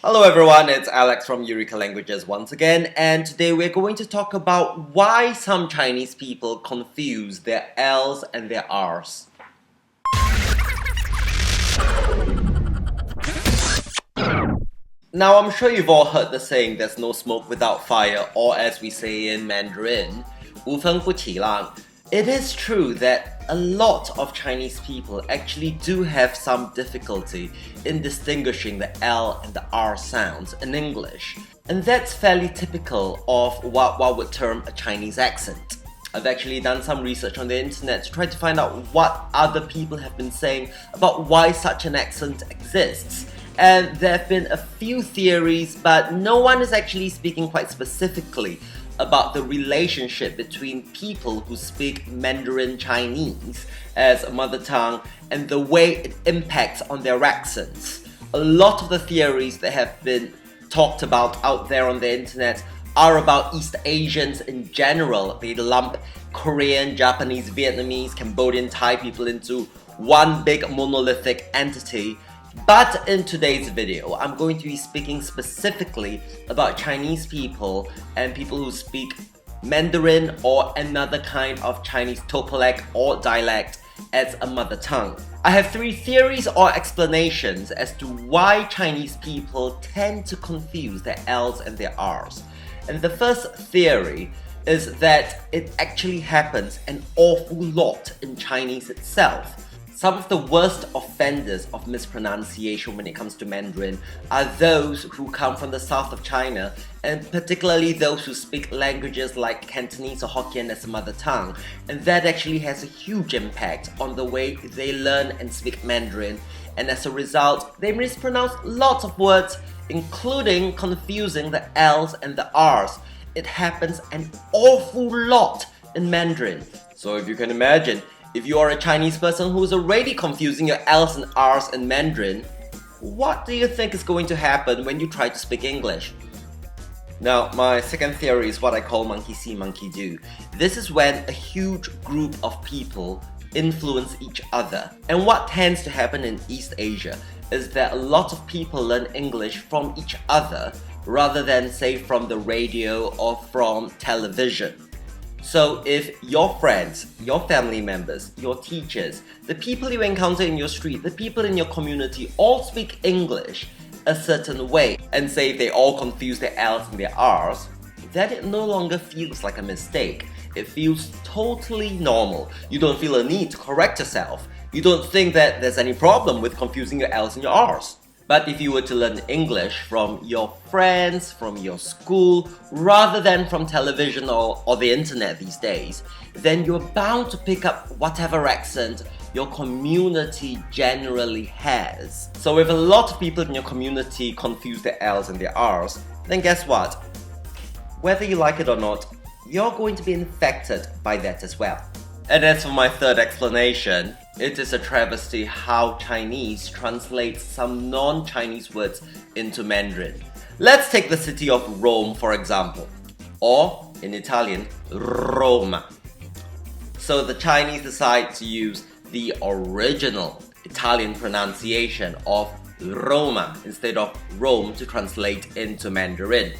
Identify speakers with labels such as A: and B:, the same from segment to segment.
A: Hello everyone, it's Alex from Eureka Languages once again, and today we're going to talk about why some Chinese people confuse their L's and their R's. Now, I'm sure you've all heard the saying, there's no smoke without fire, or as we say in Mandarin, 无风不起浪. It is true that a lot of Chinese people actually do have some difficulty in distinguishing the L and the R sounds in English. And that's fairly typical of what one would term a Chinese accent. I've actually done some research on the internet to try to find out what other people have been saying about why such an accent exists. And there have been a few theories, but no one is actually speaking quite specifically about the relationship between people who speak Mandarin Chinese as a mother tongue and the way it impacts on their accents. A lot of the theories that have been talked about out there on the internet are about East Asians in general. They lump Korean, Japanese, Vietnamese, Cambodian, Thai people into one big monolithic entity. But in today's video, I'm going to be speaking specifically about Chinese people and people who speak Mandarin or another kind of Chinese topolect or dialect as a mother tongue. I have three theories or explanations as to why Chinese people tend to confuse their L's and their R's. And the first theory is that it actually happens an awful lot in Chinese itself. Some of the worst offenders of mispronunciation when it comes to Mandarin are those who come from the south of China, and particularly those who speak languages like Cantonese or Hokkien as a mother tongue, and that actually has a huge impact on the way they learn and speak Mandarin, and as a result, they mispronounce lots of words, including confusing the L's and the R's. It happens an awful lot in Mandarin. So if you can imagine, if you are a Chinese person who is already confusing your L's and R's in Mandarin, what do you think is going to happen when you try to speak English? Now, my second theory is what I call monkey see, monkey do. This is when a huge group of people influence each other. And what tends to happen in East Asia is that a lot of people learn English from each other rather than, say, from the radio or from television. So if your friends, your family members, your teachers, the people you encounter in your street, the people in your community all speak English a certain way, and say they all confuse their L's and their R's, then it no longer feels like a mistake. It feels totally normal. You don't feel a need to correct yourself. You don't think that there's any problem with confusing your L's and your R's. But if you were to learn English from your friends, from your school, rather than from television or the internet these days, then you're bound to pick up whatever accent your community generally has. So if a lot of people in your community confuse their L's and their R's, then guess what? Whether you like it or not, you're going to be infected by that as well. And as for my third explanation, it is a travesty how Chinese translates some non-Chinese words into Mandarin. Let's take the city of Rome, for example, or in Italian, Roma. So the Chinese decide to use the original Italian pronunciation of Roma instead of Rome to translate into Mandarin.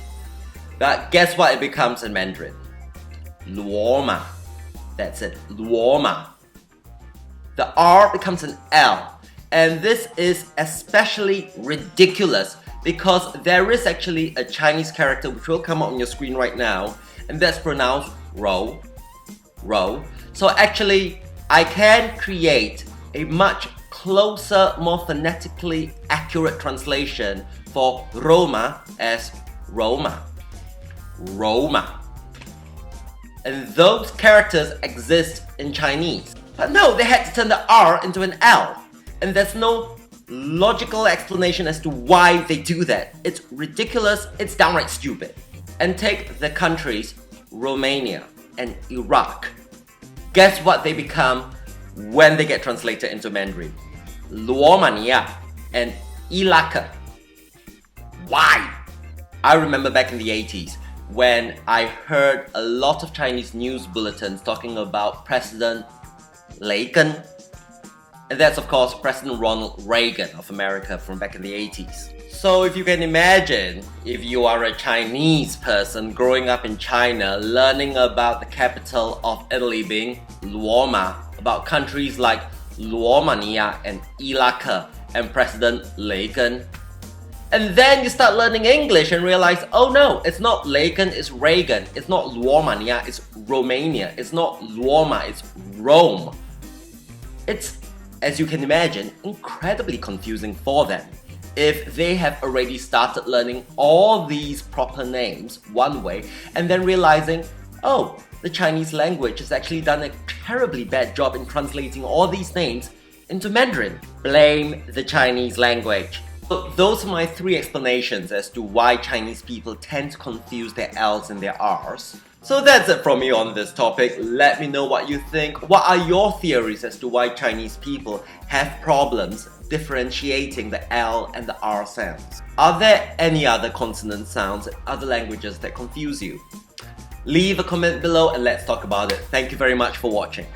A: But guess what it becomes in Mandarin? Luoma. That's it, Luoma. The R becomes an L, and this is especially ridiculous because there is actually a Chinese character which will come up on your screen right now, and that's pronounced ro, ro. So actually, I can create a much closer, more phonetically accurate translation for Roma as Roma, Roma. And those characters exist in Chinese. But no, they had to turn the R into an L. And there's no logical explanation as to why they do that. It's ridiculous, it's downright stupid. And take the countries Romania and Iraq. Guess what they become when they get translated into Mandarin? Luomania and Ilaka. Why? I remember back in the 80s, when I heard a lot of Chinese news bulletins talking about President Reagan. And that's of course President Ronald Reagan of America from back in the 80s. So if you can imagine, if you are a Chinese person growing up in China, learning about the capital of Italy being Roma, about countries like Romania and Iraq and President Reagan, and then you start learning English and realize, oh no, it's not Reagan, it's Reagan. It's not Romania, it's Romania. It's not Roma, it's Rome. It's, as you can imagine, incredibly confusing for them. If they have already started learning all these proper names one way and then realizing, oh, the Chinese language has actually done a terribly bad job in translating all these names into Mandarin. Blame the Chinese language. So those are my 3 explanations as to why Chinese people tend to confuse their L's and their R's. So that's it from me on this topic. Let me know what you think. What are your theories as to why Chinese people have problems differentiating the L and the R sounds? Are there any other consonant sounds in other languages that confuse you? Leave a comment below and let's talk about it. Thank you very much for watching.